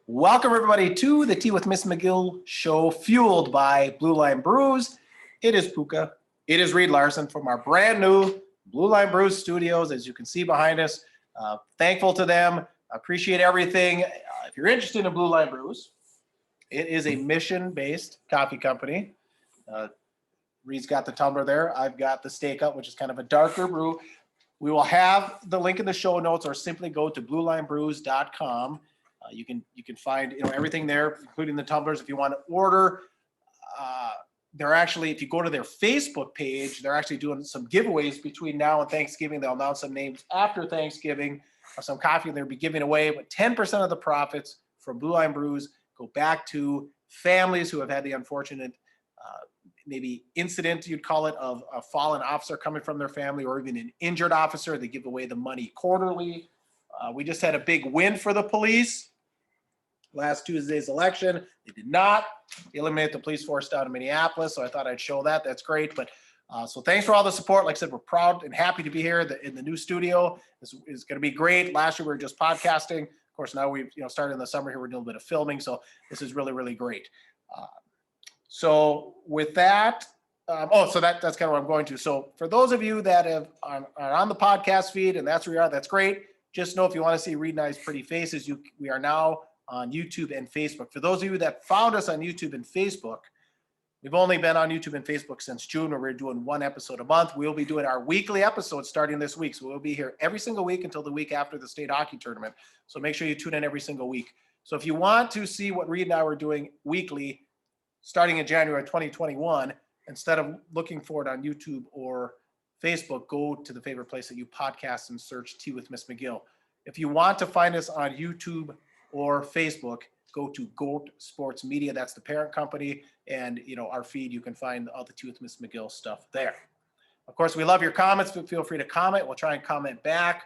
Welcome, everybody, to the Tea with Ms McGill Show, fueled by Blue Line Brews. It is Puka. It is Reid Larson from our brand new Blue Line Brews studios, as you can see behind us. Thankful to them. Appreciate everything. If you're interested in Blue Line Brews, it is a mission-based coffee company. Reid's got the tumbler there. I've got the Stake Up, which is kind of a darker brew. We will have the link in the show notes, or simply go to bluelinebrews.com. You can find everything there, including the tumblers. If you want to order, they're actually, if you go to their Facebook page, they're actually doing some giveaways between now and Thanksgiving. They'll announce some names after Thanksgiving of some coffee they'll be giving away. But 10% of the profits from Blue Line Brews go back to families who have had the unfortunate maybe incident, you'd call it, of a fallen officer coming from their family, or even an injured officer. They give away the money quarterly. We just had a big win for the police. Last Tuesday's election, they did not eliminate the police force down in Minneapolis, so I thought I'd show that. That's great. But so thanks for all the support. Like I said, we're proud and happy to be here in the new studio. This is going to be great. Last year we were just podcasting. Of course, now we've started in the summer here. We're doing a bit of filming, so this is really, really great. So with that, so that's kind of what I'm going to. So for those of you that are on the podcast feed, and that's where you are, that's great. Just know if you want to see Reid and I's pretty faces, we are now on YouTube and Facebook. For those of you that found us on YouTube and Facebook, we've only been on YouTube and Facebook since June, where we're doing one episode a month. We'll be doing our weekly episodes starting this week. So we'll be here every single week until the week after the state hockey tournament. So make sure you tune in every single week. So if you want to see what Reid and I were doing weekly, starting in January 2021, instead of looking for it on YouTube or Facebook, go to the favorite place that you podcast and search Tea with Ms McGill. If you want to find us on YouTube or Facebook, go to G.O.A.T Sports Media. That's the parent company, and our feed. You can find all the Tea with Ms McGill stuff there. Of course, we love your comments. Feel free to comment. We'll try and comment back.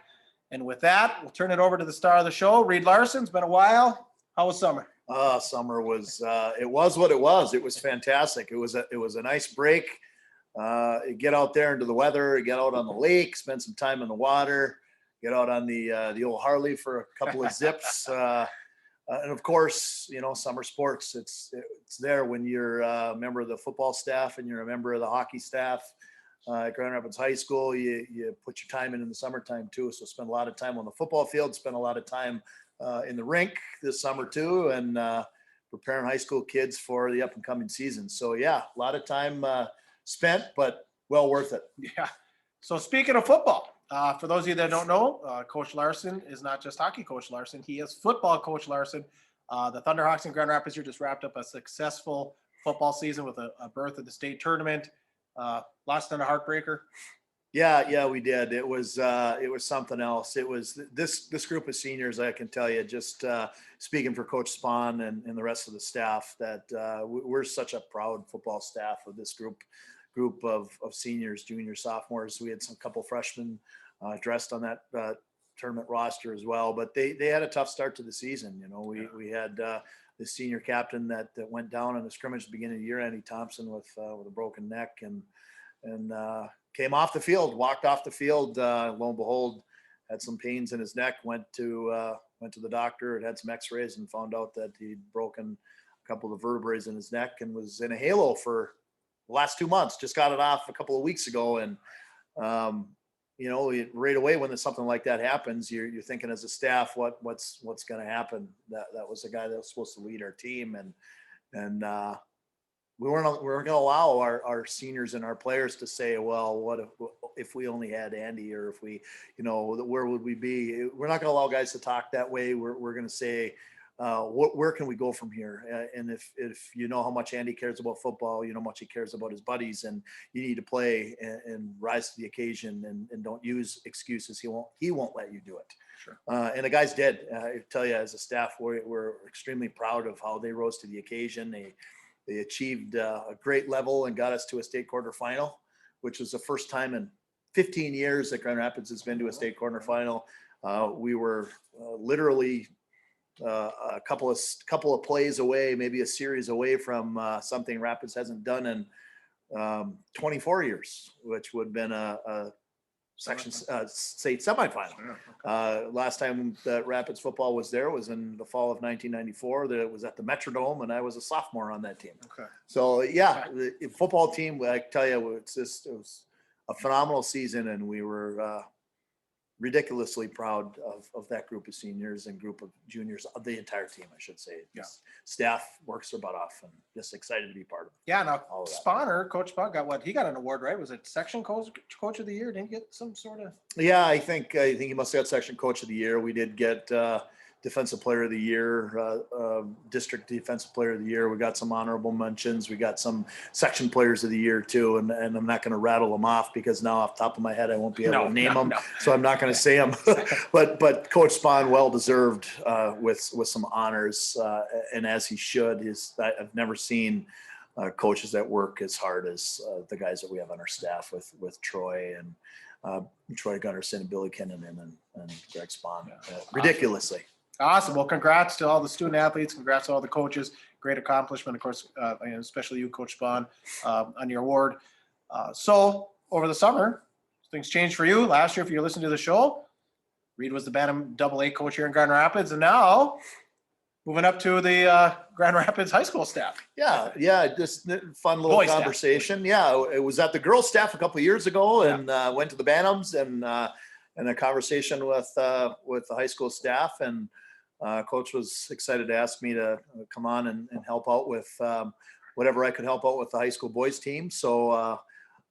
And with that, we'll turn it over to the star of the show, Reid Larson. It's been a while. How was summer? Summer was it was what it was. It was fantastic. It was a nice break. Get out there into the weather, get out on the lake, spend some time in the water, get out on the old Harley for a couple of zips. And of course, summer sports, it's there when you're a member of the football staff and you're a member of the hockey staff at Grand Rapids High School. You put your time in the summertime too. So spend a lot of time on the football field, spend a lot of time in the rink this summer too, and preparing high school kids for the up and coming season. So yeah, a lot of time spent, but well worth it. Yeah. So speaking of football, for those of you that don't know, Coach Larson is not just hockey coach Larson. He is football coach Larson. The Thunderhawks in Grand Rapids here just wrapped up a successful football season with a berth at the state tournament. Lost in a heartbreaker. Yeah, we did. It was something else. It was this group of seniors. I can tell you, just speaking for Coach Spahn and the rest of the staff, that we're such a proud football staff of this group of seniors, juniors, sophomores. We had some couple freshmen dressed on that tournament roster as well, but they had a tough start to the season. We had the senior captain that went down in the scrimmage at the beginning of the year, Andy Thompson, with a broken neck, and came off the field, walked off the field. Lo and behold, had some pains in his neck. Went to the doctor. It had some X-rays and found out that he'd broken a couple of vertebrae in his neck and was in a halo for the last 2 months. Just got it off a couple of weeks ago, and right away when something like that happens, you're thinking as a staff, what's going to happen? That was the guy that was supposed to lead our team, and we weren't going to allow our seniors and our players to say, well, what if we only had Andy, or if we, where would we be? We're not going to allow guys to talk that way. We're going to say, where can we go from here? And if you know how much Andy cares about football, you know how much he cares about his buddies, and you need to play and rise to the occasion, and don't use excuses. He won't let you do it. Sure. And the guys did. I tell you, as a staff, we're extremely proud of how they rose to the occasion. They achieved a great level and got us to a state quarterfinal, which was the first time in 15 years that Grand Rapids has been to a state quarterfinal. We were literally a couple of plays away, maybe a series away from something Rapids hasn't done in 24 years, which would have been a section state semifinal. Last time that Rapids football was there was in the fall of 1994. That it was at the Metrodome, and I was a sophomore on that team. Okay. So yeah, the football team, I tell you, it was a phenomenal season, and we were ridiculously proud of that group of seniors and group of juniors, of the entire team, I should say. Yeah. Staff works their butt off, and just excited to be part of it. Yeah, now All of that. Spawner, Coach Spahn got what? He got an award, right? Was it section coach of the year? Didn't he get some sort of? Yeah, I think he must have got section coach of the year. We did get defensive player of the year, district defensive player of the year. We got some honorable mentions. We got some section players of the year too. And I'm not going to rattle them off because now off the top of my head, I won't be able to name them. No. So I'm not going to say them, but Coach Spahn, well-deserved with some honors. And as he should, I've never seen coaches that work as hard as the guys that we have on our staff with Troy and Troy Gunnarsson and Billy Kinnanen and Greg Spahn. Ridiculously. Awesome. Well, congrats to all the student athletes. Congrats to all the coaches. Great accomplishment, of course, and especially you, Coach Spahn, on your award. So over the summer, things changed for you. Last year, if you're listening to the show, Reid was the Bantam AA coach here in Grand Rapids, and now moving up to the Grand Rapids high school staff. Yeah, just fun little conversation. Staff. Yeah, it was at the girls' staff a couple of years ago, and went to the Bantams and a conversation with the high school staff, and coach was excited to ask me to come on and help out with whatever I could help out with the high school boys team. So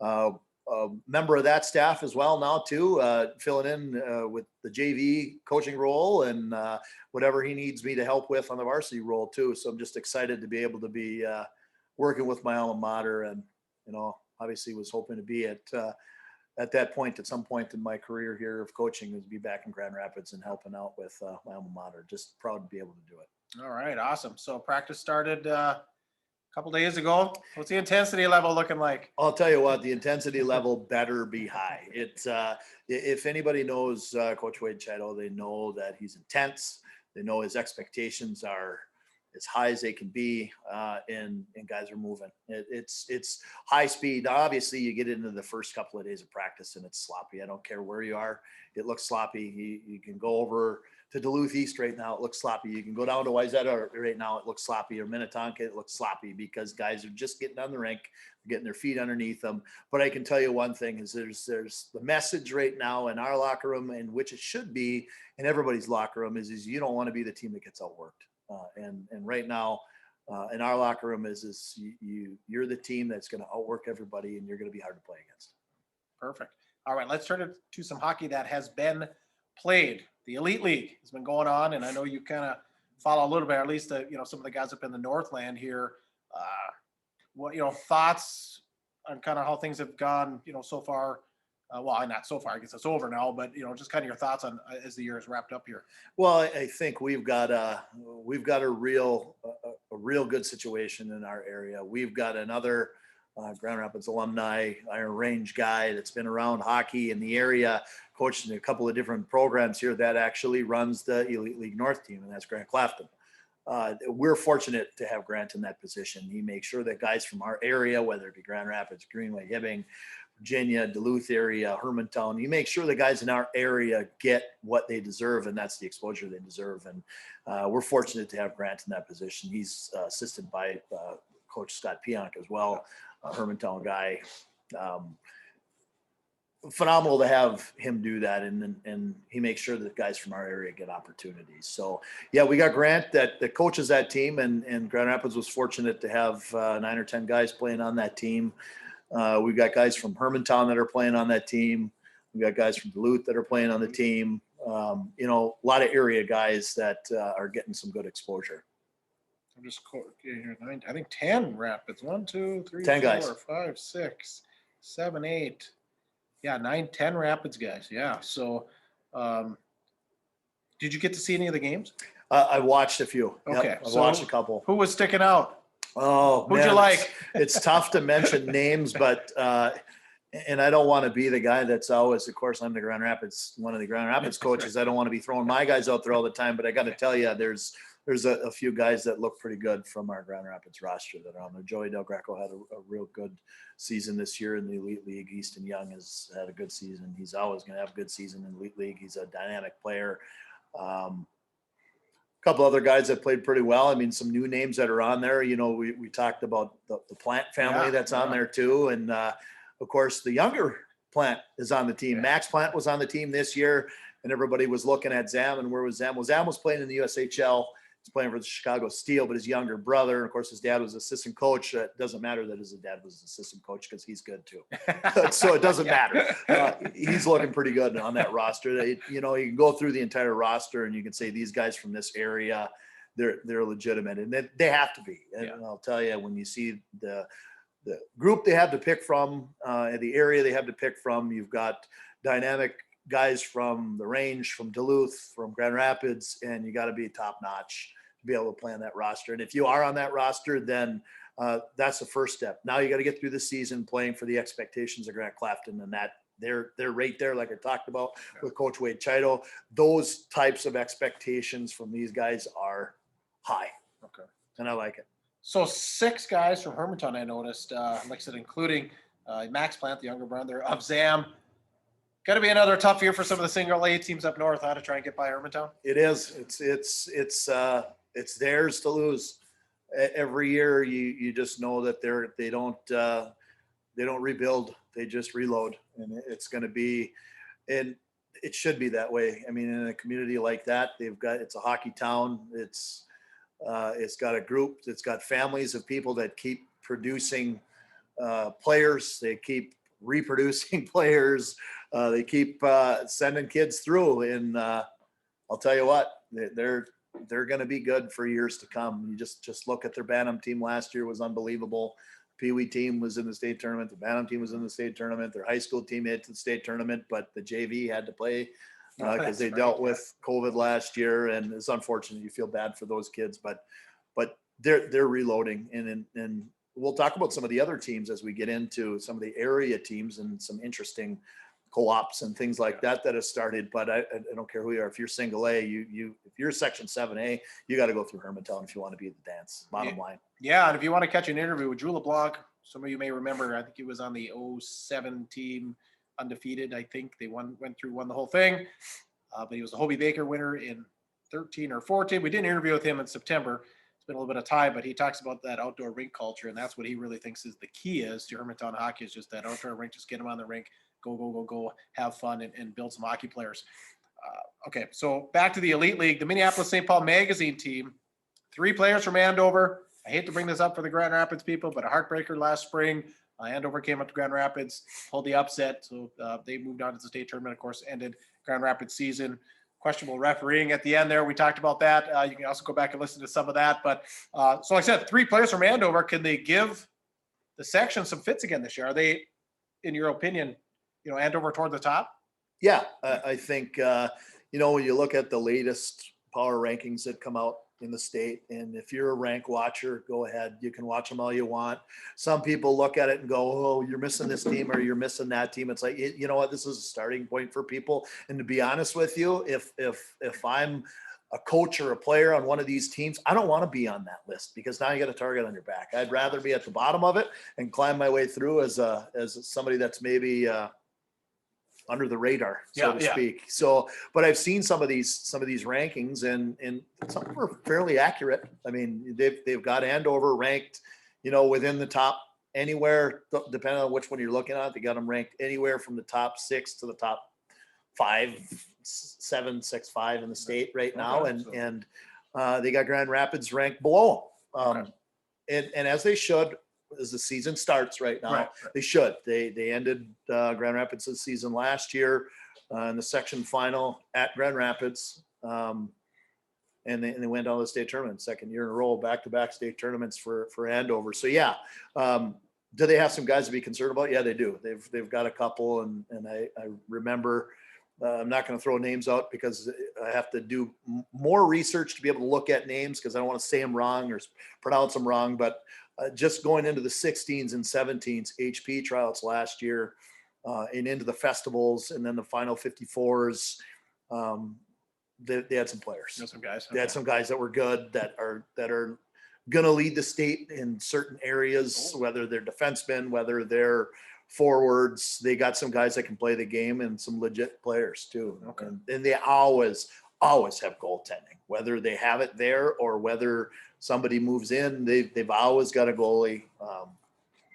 a member of that staff as well now too, filling in with the JV coaching role and whatever he needs me to help with on the varsity role too. So I'm just excited to be able to be working with my alma mater, and obviously was hoping to be at that point, at some point in my career here of coaching, is be back in Grand Rapids and helping out with my alma mater. Just proud to be able to do it. All right, awesome. So practice started a couple days ago. What's the intensity level looking like? I'll tell you what, the intensity level better be high. It's if anybody knows Coach Wade Chato, they know that he's intense. They know his expectations are as high as they can be, and guys are moving. It's high speed. Obviously, you get into the first couple of days of practice and it's sloppy. I don't care where you are. It looks sloppy. You can go over to Duluth East right now. It looks sloppy. You can go down to Wayzata right now. It looks sloppy. Or Minnetonka, it looks sloppy because guys are just getting on the rink, getting their feet underneath them. But I can tell you one thing is there's the message right now in our locker room, and which it should be in everybody's locker room, is you don't want to be the team that gets outworked. And right now in our locker room is you're the team that's going to outwork everybody, and you're going to be hard to play against. Perfect. All right, let's turn it to some hockey that has been played. The Elite League has been going on, and I know you kind of follow a little bit, or at least some of the guys up in the Northland here. What thoughts on kind of how things have gone, so far? Well, not so far. I guess it's over now, but just kind of your thoughts on as the year is wrapped up here. Well, I think we've got a real good situation in our area. We've got another Grand Rapids alumni, Iron Range guy that's been around hockey in the area, coaching a couple of different programs here, that actually runs the Elite League North team, and that's Grant Clafton. We're fortunate to have Grant in that position. He makes sure that guys from our area, whether it be Grand Rapids, Greenway, Hibbing, Virginia, Duluth area, Hermittown, you make sure the guys in our area get what they deserve, and that's the exposure they deserve. And we're fortunate to have Grant in that position. He's assisted by Coach Scott Pionk as well, a Hermittown guy. Phenomenal to have him do that, and he makes sure that guys from our area get opportunities. So yeah, we got Grant that coaches that team, and Grand Rapids was fortunate to have 9 or 10 guys playing on that team. We've got guys from Hermittown that are playing on that team. We've got guys from Duluth that are playing on the team. A lot of area guys that are getting some good exposure. I'm just here. I think 10 Rapids. 1, 2, 3, 10 4, guys. 5, 6, 7, 8. Yeah, 9, 10 Rapids guys. Yeah. So, did you get to see any of the games? I watched a few. Okay. Yep, I watched a couple. Who was sticking out? Oh, who'd you like? It's tough to mention names, but and I don't want to be the guy that's always, of course, I'm one of the Grand Rapids coaches. I don't want to be throwing my guys out there all the time, but I got to tell you, there's there's a few guys that look pretty good from our Grand Rapids roster that are on there. Joey Del Greco had a real good season this year in the Elite League. Easton Young has had a good season. He's always going to have a good season in the Elite League. He's a dynamic player. A couple other guys that played pretty well. I mean, some new names that are on there. We talked about the Plant family that's on there too. And of course, the younger Plant is on the team. Yeah. Max Plant was on the team this year, and everybody was looking at Zam, and where was Zam? Well, Zam was playing in the USHL. He's playing for the Chicago Steel, but his younger brother, and of course, his dad was assistant coach. It doesn't matter that his dad was assistant coach because he's good too. So it doesn't matter. He's looking pretty good on that roster. You can go through the entire roster and you can say these guys from this area, they're legitimate, and they have to be. And I'll tell you, when you see the group they have to pick from, the area they have to pick from, you've got dynamic guys from the range, from Duluth, from Grand Rapids, and you got to be top notch to be able to play on that roster. And if you are on that roster, then that's the first step. Now you got to get through the season playing for the expectations of Grant Clafton, and that they're right there, like I talked about with Coach Wade Chido. Those types of expectations from these guys are high. Okay. And I like it. So 6 guys from Hermittown, I noticed, like I said, including Max Plant, the younger brother of Zam. Got to be another tough year for some of the single A teams up north, to try and get by Hermittown. It is. It's theirs to lose. Every year, you just know that they don't rebuild. They just reload, and it's going to be, and it should be that way. I mean, in a community like that, it's a hockey town. It's got a group. It's got families of people that keep producing players. They keep reproducing players. They keep sending kids through, and I'll tell you what, they're going to be good for years to come. You just look at their Bantam team last year was unbelievable. Pee Wee team was in the state tournament. The Bantam team was in the state tournament. Their high school team made it to the state tournament, but the JV had to play because they dealt with COVID last year, and it's unfortunate. You feel bad for those kids, but they're reloading, and we'll talk about some of the other teams as we get into some of the area teams and some interesting co-ops and things like that have started. But I don't care who you are. If you're single A, if you're Section 7A, you got to go through Hermittown if you want to be at the dance. Bottom line. Yeah, and if you want to catch an interview with Drew LeBlanc, some of you may remember, I think he was on the 07 team, undefeated. I think they won the whole thing. But he was a Hobie Baker winner in 13 or 14. We did an interview with him in September. It's been a little bit of time, but he talks about that outdoor rink culture, and that's what he really thinks is the key is to Hermittown hockey, is just that outdoor rink. Just get them on the rink, go, have fun, and build some hockey players. Okay, so back to the Elite League. The Minneapolis St Paul Magazine team, 3 players from Andover. I hate to bring this up for the Grand Rapids people, but a heartbreaker last spring. Andover came up to Grand Rapids, pulled the upset, so they moved on to the state tournament, of course, ended Grand Rapids season. Questionable refereeing at the end there. We talked about that. You can also go back and listen to some of that. But so like I said, 3 players from Andover. Can they give the section some fits again this year? Are they, in your opinion, Andover toward the top? Yeah, I think, when you look at the latest power rankings that come out in the state, and if you're a rank watcher, go ahead. You can watch them all you want. Some people look at it and go, oh, you're missing this team or you're missing that team. It's like, you know what? This is a starting point for people. And to be honest with you, if I'm a coach or a player on one of these teams, I don't want to be on that list because now you got a target on your back. I'd rather be at the bottom of it and climb my way through as somebody that's maybe under the radar, so to speak. So, but I've seen some of these rankings, and some of them are fairly accurate. I mean, they've got Andover ranked, within the top anywhere, depending on which one you're looking at. They got them ranked anywhere from the top 6 to the top 5, 7, 6, 5 in the state right now, and they got Grand Rapids ranked below them, and as they should. As the season starts right now, right. They should. They ended Grand Rapids' season last year in the section final at Grand Rapids, and they went on the state tournament, second year in a row, back-to-back state tournaments for Andover. So yeah, do they have some guys to be concerned about? Yeah, they do. They've got a couple, and I remember. I'm not going to throw names out because I have to do more research to be able to look at names because I don't want to say them wrong or pronounce them wrong, but. Just going into the 16s and 17s HP tryouts last year and into the festivals and then the final 54s. they had some players. There's some guys. They had some guys that were good, that are going to lead the state in certain areas, whether they're defensemen, whether they're forwards. They got some guys that can play the game and some legit players too. Okay. And they always have goaltending, whether they have it there or whether somebody moves in. They've always got a goalie.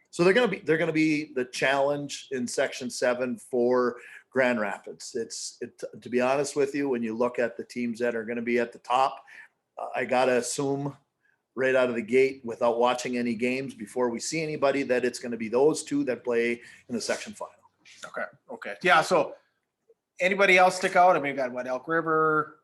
So they're going to be the challenge in Section 7 for Grand Rapids. To be honest with you, when you look at the teams that are going to be at the top, I got to assume right out of the gate, without watching any games before we see anybody, that it's going to be those two that play in the section final. Okay. Yeah. So anybody else stick out? I mean, we got what, Elk River,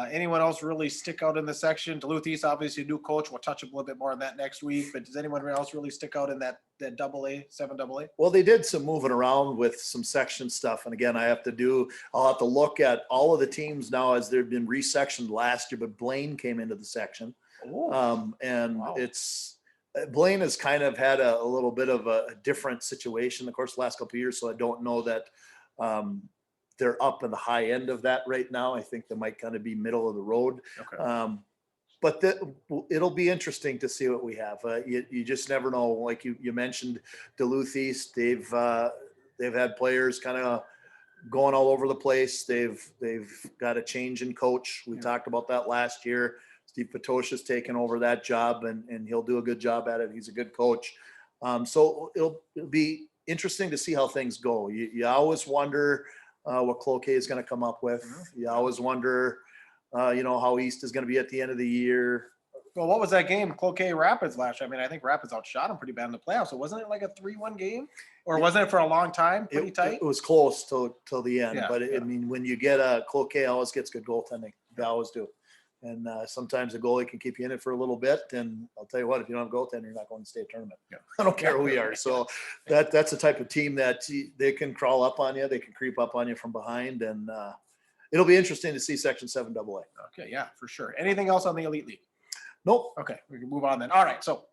anyone else really stick out in the section? Duluth East, obviously new coach. We'll touch a little bit more on that next week, but does anyone else really stick out in that AA, 7AA? Well, they did some moving around with some section stuff. And again, I'll have to look at all of the teams now as they've been resectioned last year, but Blaine came into the section. Wow. Blaine has kind of had a little bit of a different situation, of course, the last couple of years. So I don't know that they're up in the high end of that right now. I think they might kind of be middle of the road. Okay. But it'll be interesting to see what we have. You just never know. Like you mentioned, Duluth East, they've had players kind of going all over the place. They've got a change in coach. We talked about that last year. Steve Patosha's taken over that job, and he'll do a good job at it. He's a good coach. So it'll be interesting to see how things go. You always wonder what Cloquet is going to come up with. You always wonder, how East is going to be at the end of the year. Well, what was that game, Cloquet Rapids last year? I mean, I think Rapids outshot them pretty bad in the playoffs. So wasn't it like a 3-1 game? Or wasn't it for a long time? Pretty tight? It was close till the end. Yeah, but I mean, when you get Cloquet always gets good goaltending. They always do. And sometimes a goalie can keep you in it for a little bit. And I'll tell you what, if you don't have goaltender, you're not going to state tournament. Yeah. I don't care who we are. So that's the type of team that they can crawl up on you. They can creep up on you from behind. And it'll be interesting to see Section 7 AA. Okay, yeah, for sure. Anything else on the Elite League? Nope. Okay, we can move on then. All right, so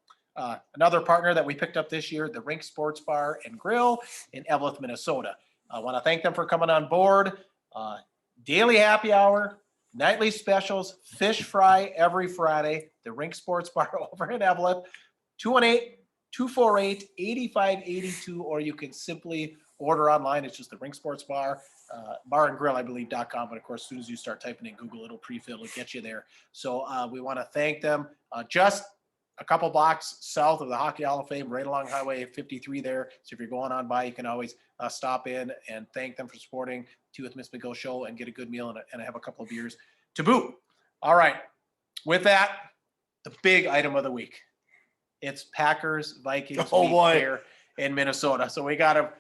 another partner that we picked up this year, the Rink Sports Bar and Grill in Evelyn, Minnesota. I want to thank them for coming on board. Daily happy hour, nightly specials, fish fry every Friday. The Rink Sports Bar over in Evelyn, 218-248-8582, or you can simply order online. It's just the Rink Sports Bar. Bar and Grill, I believe, .com. But of course, as soon as you start typing in Google, it'll pre-fill, it'll get you there. So we want to thank them. Just a couple blocks south of the Hockey Hall of Fame, right along Highway 53 there. So if you're going on by, you can always stop in and thank them for supporting Tea with Ms McGill Show and get a good meal and have a couple of beers to boot. All right. With that, the big item of the week. It's Packers Vikings week here in Minnesota. So we gotta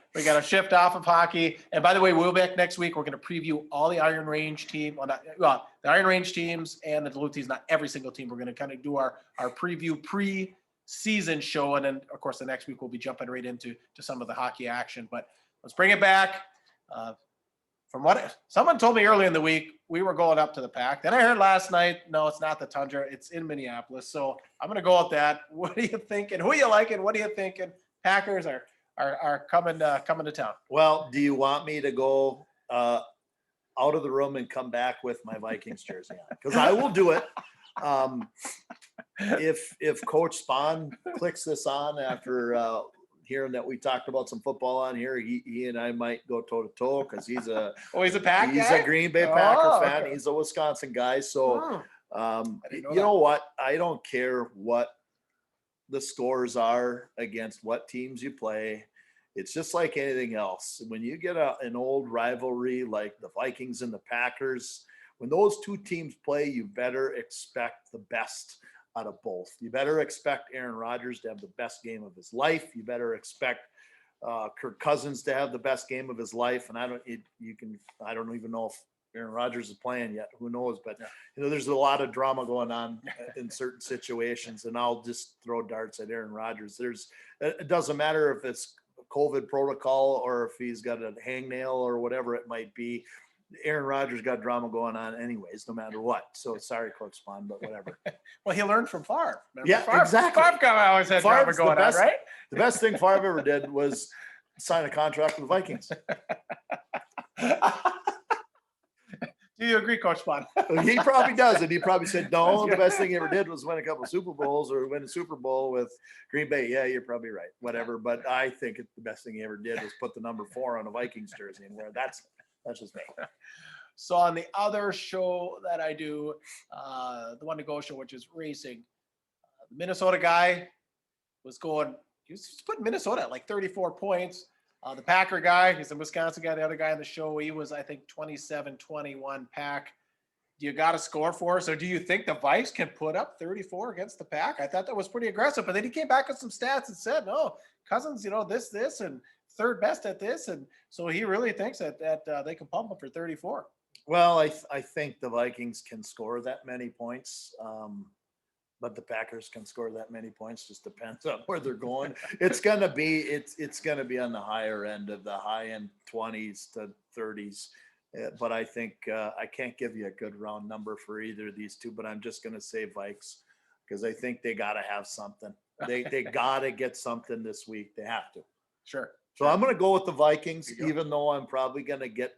shift off of hockey. And by the way, we'll be back next week. We're gonna preview all the Iron Range team. The Iron Range teams and the Duluth teams, not every single team. We're gonna kind of do our preview pre-season show, and then of course the next week we'll be jumping right into some of the hockey action. But let's bring it back. From what someone told me earlier in the week, we were going up to the Pack. Then I heard last night, no, it's not the Tundra. It's in Minneapolis. So I'm gonna go with that. What are you thinking? Who are you liking? What are you thinking? Packers are coming to town. Well, Do you want me to go out of the room and come back with my Vikings jersey on? Because I will do it. If Coach Spahn clicks this on after hearing that we talked about some football on here, he and I might go toe to toe because he's a Pack he's guy? a Green Bay Packer fan. Okay. He's a Wisconsin guy. So you know what? I don't care what the scores are against what teams you play. It's just like anything else. When you get an old rivalry like the Vikings and the Packers, when those two teams play, you better expect the best out of both. You better expect Aaron Rodgers to have the best game of his life. You better expect Kirk Cousins to have the best game of his life. And I don't even know if Aaron Rodgers is playing yet. Who knows? But there's a lot of drama going on in certain situations, and I'll just throw darts at Aaron Rodgers. It doesn't matter if it's COVID protocol or if he's got a hangnail or whatever it might be. Aaron Rodgers got drama going on anyways, no matter what. So sorry, Coach Spahn, but whatever. Well, he learned from Favre. Exactly. Favre always had drama going on, right? The best thing Favre ever did was sign a contract with the Vikings. Do you agree, Coach Spahn? He probably does. And he probably said, no, the best thing he ever did was win a couple of Super Bowls or win a Super Bowl with Green Bay. Yeah, you're probably right. Whatever. But I think the best thing he ever did was put the number 4 on a Vikings jersey and wear that's just me. So on the other show that I do, the One to Go show, which is racing, the Minnesota guy was he was putting Minnesota at like 34 points. The Packer guy, he's a Wisconsin guy, the other guy on the show, he was, I think, 27-21 Pack. Do you got a score for us, or do you think the Vikes can put up 34 against the Pack? I thought that was pretty aggressive, but then he came back with some stats and said, no, Cousins, this, and third best at this. And so he really thinks that they can pump him for 34. Well, I think the Vikings can score that many points. But the Packers can score that many points. Just depends on where they're going. It's gonna be on the higher end of the high end 20s to 30s. But I think I can't give you a good round number for either of these two. But I'm just gonna say Vikes because I think they got to have something. They got to get something this week. They have to. Sure. So I'm gonna go with the Vikings, even though I'm probably gonna get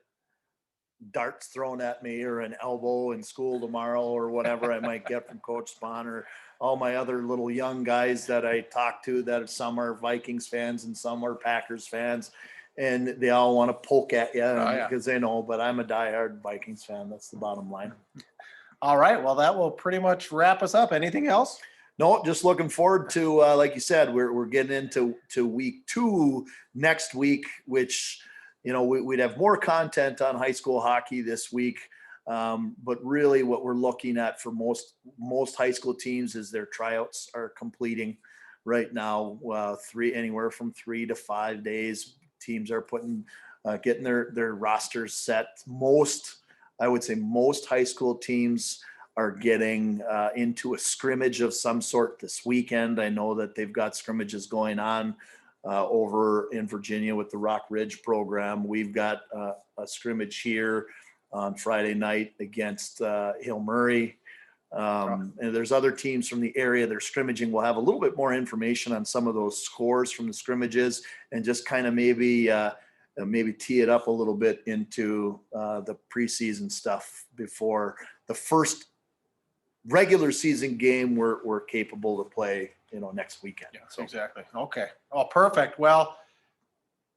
darts thrown at me or an elbow in school tomorrow or whatever I might get from Coach Spahn or all my other little young guys that I talk to that some are Vikings fans and some are Packers fans and they all want to poke at you because they know, but I'm a diehard Vikings fan. That's the bottom line. All right. Well, that will pretty much wrap us up. Anything else? No, just looking forward to, like you said, we're getting into week 2 next week, which we'd have more content on high school hockey this week. But really what we're looking at for most high school teams is their tryouts are completing right now. Anywhere from 3 to 5 days. Teams are getting their rosters set. I would say most high school teams are getting into a scrimmage of some sort this weekend. I know that they've got scrimmages going on over in Virginia with the Rock Ridge program. We've got a scrimmage here on Friday night against Hill Murray. And there's other teams from the area that are scrimmaging. We'll have a little bit more information on some of those scores from the scrimmages and just kind of maybe tee it up a little bit into the preseason stuff before the first regular season game we're capable to play next weekend. Yeah, so. Exactly. Okay. Oh, perfect. Well,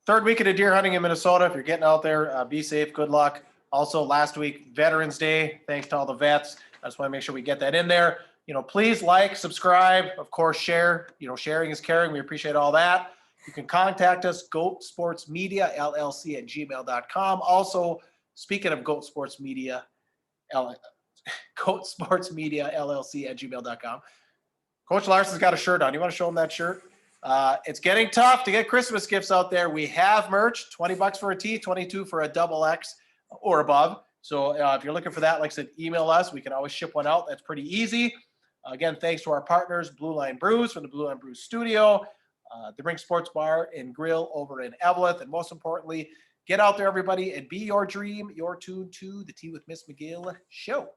third weekend of deer hunting in Minnesota. If you're getting out there, be safe. Good luck. Also, last week, Veterans Day. Thanks to all the vets. I just want to make sure we get that in there. Please like, subscribe, of course, share. Sharing is caring. We appreciate all that. You can contact us, Goatsportsmediallc at gmail.com. Also, speaking of Goatsportsmediallc at gmail.com. Coach Larson's got a shirt on. You want to show him that shirt? It's getting tough to get Christmas gifts out there. We have merch, $20 for a tee, $22 for a double X or above. So if you're looking for that, like I said, email us. We can always ship one out. That's pretty easy. Again, thanks to our partners, Blue Line Brews from the Blue Line Brews studio, the Rink Sports Bar and Grill over in Eveleth. And most importantly, get out there, everybody, and be your dream. You're tuned to the Tea with Ms. McGill show.